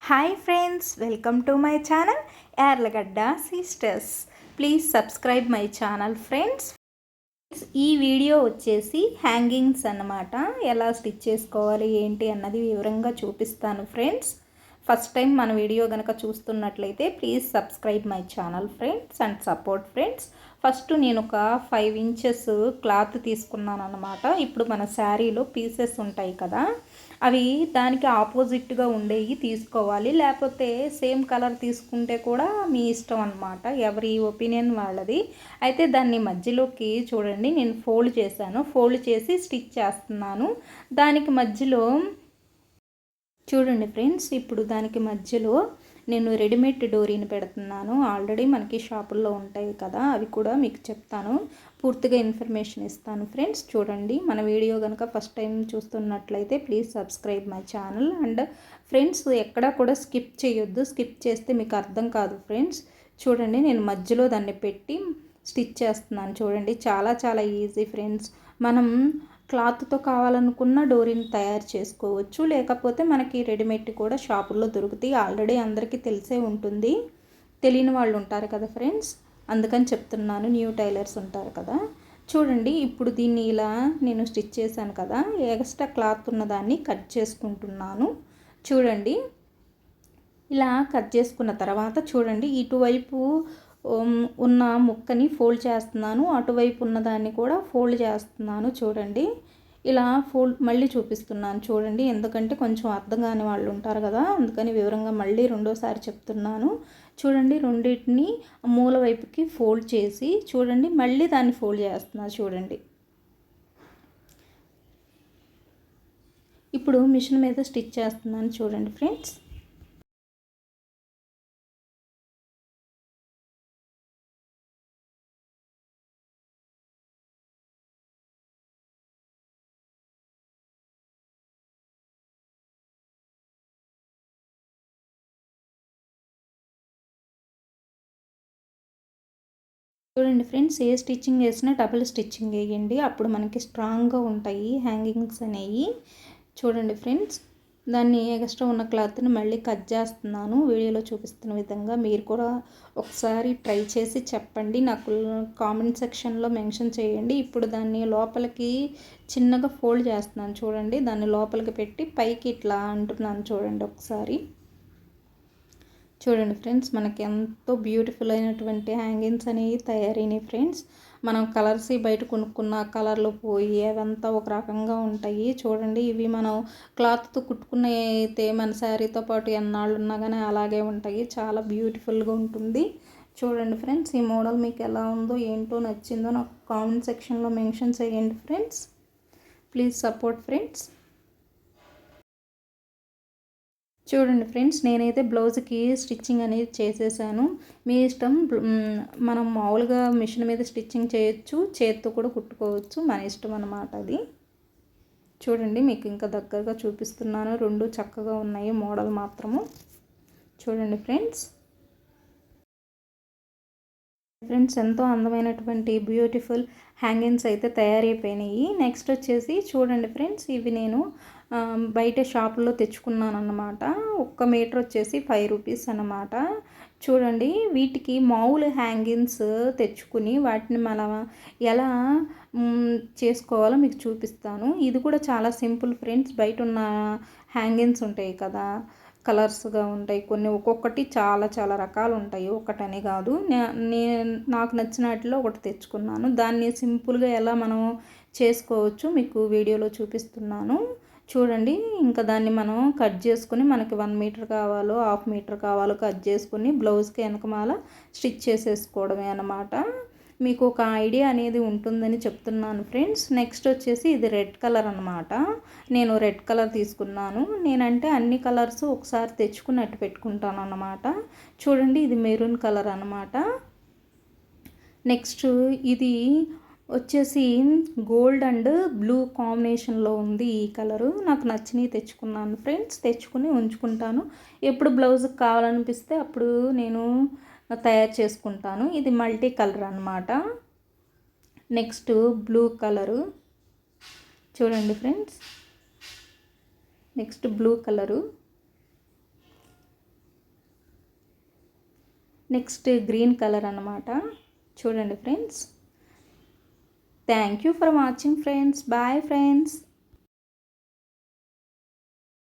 Hi friends, welcome to my channel Yarlagadda sisters. Please subscribe my channel friends. ఈ video వచ్చేసి hangings అన్నమాట. ఎలా stitch చేసుకోవాలి ఏంటి అన్నది వివరంగా చూపిస్తాను ఫ్రెండ్స్. ఫస్ట్ టైం మన వీడియో కనుక చూస్తున్నట్లయితే please subscribe my channel friends and support friends. First నేను ఒక 5 ఇంచెస్ క్లాత్ తీసుకున్నాను అన్నమాట. ఇప్పుడు మన శారీలో పీసెస్ ఉంటాయి కదా, అవి దానికి ఆపోజిట్గా ఉండేవి తీసుకోవాలి, లేకపోతే సేమ్ కలర్ తీసుకుంటే కూడా మీ ఇష్టం అన్నమాట, ఎవరి ఒపీనియన్ వాళ్ళది. అయితే దాన్ని మధ్యలోకి చూడండి, నేను ఫోల్డ్ చేశాను, ఫోల్డ్ చేసి స్టిచ్ చేస్తున్నాను. దానికి మధ్యలో చూడండి ఫ్రెండ్స్, ఇప్పుడు దానికి మధ్యలో నేను రెడీమేడ్ డోరీని పెడుతున్నాను. ఆల్రెడీ మనకి షాపుల్లో ఉంటాయి కదా, అవి కూడా మీకు చెప్తాను, పూర్తిగా ఇన్ఫర్మేషన్ ఇస్తాను ఫ్రెండ్స్. చూడండి, మన వీడియో కనుక ఫస్ట్ టైం చూస్తున్నట్లయితే please subscribe my channel. And friends, ఎక్కడా కూడా స్కిప్ చేయొద్దు, స్కిప్ చేస్తే మీకు అర్థం కాదు ఫ్రెండ్స్. చూడండి, నేను మధ్యలో దాన్ని పెట్టి స్టిచ్ చేస్తున్నాను. చూడండి, చాలా చాలా ఈజీ ఫ్రెండ్స్. మనం క్లాత్తో కావాలనుకున్న డోరీని తయారు చేసుకోవచ్చు, లేకపోతే మనకి రెడీమేడ్ కూడా షాపుల్లో దొరుకుతాయి. ఆల్రెడీ అందరికీ తెలిసే ఉంటుంది, తెలియని వాళ్ళు ఉంటారు కదా ఫ్రెండ్స్, అందుకని చెప్తున్నాను. న్యూ టైలర్స్ ఉంటారు కదా. చూడండి, ఇప్పుడు దీన్ని ఇలా నేను స్టిచ్ చేశాను కదా, ఎక్స్ట్రా క్లాత్ ఉన్నదాన్ని కట్ చేసుకుంటున్నాను. చూడండి, ఇలా కట్ చేసుకున్న తర్వాత చూడండి, ఇటువైపు ఉన్న ముక్కని ఫోల్డ్ చేస్తున్నాను, అటువైపు ఉన్నదాన్ని కూడా ఫోల్డ్ చేస్తున్నాను. చూడండి, ఇలా ఫోల్డ్ మళ్ళీ చూపిస్తున్నాను చూడండి, ఎందుకంటే కొంచెం అర్థం కాని వాళ్ళు ఉంటారు కదా, అందుకని వివరంగా మళ్ళీ రెండోసారి చెప్తున్నాను. చూడండి, రెండింటిని మూల వైపుకి ఫోల్డ్ చేసి చూడండి, మళ్ళీ దాన్ని ఫోల్డ్ చేస్తున్నాను. చూడండి, ఇప్పుడు మిషన్ మీద స్టిచ్ చేస్తున్నాను. చూడండి ఫ్రెండ్స్, చూడండి ఫ్రెండ్స్, ఏ స్టిచ్చింగ్ వేసినా డబుల్ స్టిచ్చింగ్ వేయండి, అప్పుడు మనకి స్ట్రాంగ్గా ఉంటాయి హ్యాంగింగ్స్ అనేవి. చూడండి ఫ్రెండ్స్, దాన్ని ఎక్స్ట్రా ఉన్న క్లాత్ని మళ్ళీ కట్ చేస్తున్నాను, వీడియోలో చూపిస్తున్న విధంగా. మీరు కూడా ఒకసారి ట్రై చేసి చెప్పండి, నాకు కామెంట్ సెక్షన్లో మెన్షన్ చేయండి. ఇప్పుడు దాన్ని లోపలికి చిన్నగా ఫోల్డ్ చేస్తున్నాను. చూడండి, దాన్ని లోపలికి పెట్టి పైకి ఇట్లా అంటున్నాను. చూడండి ఒకసారి. చూడండి ఫ్రెండ్స్, మనకి ఎంతో బ్యూటిఫుల్ అయినటువంటి హ్యాంగింగ్స్ అనేవి తయారైనాయి ఫ్రెండ్స్. మనం కలర్స్ బయట కొనుక్కున్న కలర్లు పోయి అవంతా ఒక రకంగా ఉంటాయి. చూడండి, ఇవి మనం క్లాత్తో కుట్టుకున్న అయితే మన శారీతో పాటు ఎన్నాళ్ళు ఉన్నా కానీ అలాగే ఉంటాయి, చాలా బ్యూటిఫుల్గా ఉంటుంది. చూడండి ఫ్రెండ్స్, ఈ మోడల్ మీకు ఎలా ఉందో ఏంటో నచ్చిందో నాకు కామెంట్ సెక్షన్లో మెన్షన్ చేయండి ఫ్రెండ్స్. Please support friends. చూడండి ఫ్రెండ్స్, నేనైతే బ్లౌజ్కి స్టిచ్చింగ్ అనేది చేసేసాను. మీ ఇష్టం, మనం మామూలుగా మిషన్ మీద స్టిచ్చింగ్ చేయొచ్చు, చేత్తో కూడా కుట్టుకోవచ్చు, మన ఇష్టం అన్నమాట అది. చూడండి, మీకు ఇంకా దగ్గరగా చూపిస్తున్నాను, రెండు చక్కగా ఉన్నాయి, మోడల్ మాత్రము. చూడండి ఫ్రెండ్స్, ఎంతో అందమైనటువంటి బ్యూటిఫుల్ హ్యాంగింగ్స్ అయితే తయారైపోయినాయి. నెక్స్ట్ వచ్చేసి చూడండి ఫ్రెండ్స్, ఇవి నేను బయట షాపుల్లో తెచ్చుకున్నాను అన్నమాట. 1 మీటర్ వచ్చేసి 5 రూపీస్ అన్నమాట. చూడండి, వీటికి మామూలు హ్యాంగింగ్స్ తెచ్చుకుని వాటిని మనం ఎలా చేసుకోవాలో మీకు చూపిస్తాను. ఇది కూడా చాలా సింపుల్ ఫ్రెండ్స్. బయట ఉన్న హ్యాంగింగ్స్ ఉంటాయి కదా, కలర్స్గా ఉంటాయి కొన్ని, ఒక్కొక్కటి చాలా చాలా రకాలు ఉంటాయి, ఒకటని కాదు. నాకు నచ్చినట్లో ఒకటి తెచ్చుకున్నాను. దాన్ని సింపుల్గా ఎలా మనం చేసుకోవచ్చు మీకు వీడియోలో చూపిస్తున్నాను. చూడండి, ఇంకా దాన్ని మనం కట్ చేసుకుని, మనకి 1 మీటర్ కావాలో 1/2 మీటర్ కావాలో కట్ చేసుకుని బ్లౌజ్కి వెనకమాల స్టిచ్ చేసేసుకోవడమే అన్నమాట. మీకు ఒక ఐడియా అనేది ఉంటుందని చెప్తున్నాను ఫ్రెండ్స్. నెక్స్ట్ వచ్చేసి ఇది రెడ్ కలర్ అన్నమాట. నేను రెడ్ కలర్ తీసుకున్నాను. నేనంటే అన్ని కలర్స్ ఒకసారి తెచ్చుకుని అట్టు పెట్టుకుంటాను అన్నమాట. చూడండి, ఇది మెరూన్ కలర్ అన్నమాట. నెక్స్ట్ ఇది వచ్చేసి గోల్డ్ అండ్ బ్లూ కాంబినేషన్లో ఉంది ఈ కలరు. నాకు నచ్చినవి తెచ్చుకున్నాను ఫ్రెండ్స్, తెచ్చుకుని ఉంచుకుంటాను. ఎప్పుడు బ్లౌజ్కి కావాలనిపిస్తే అప్పుడు నేను తయారు చేసుకుంటాను. ఇది మల్టీ కలర్ అన్నమాట. Next blue colour. చూడండి friends, next blue colour. Next green colour అన్నమాట. చూడండి friends. Thank you for watching friends. Bye friends.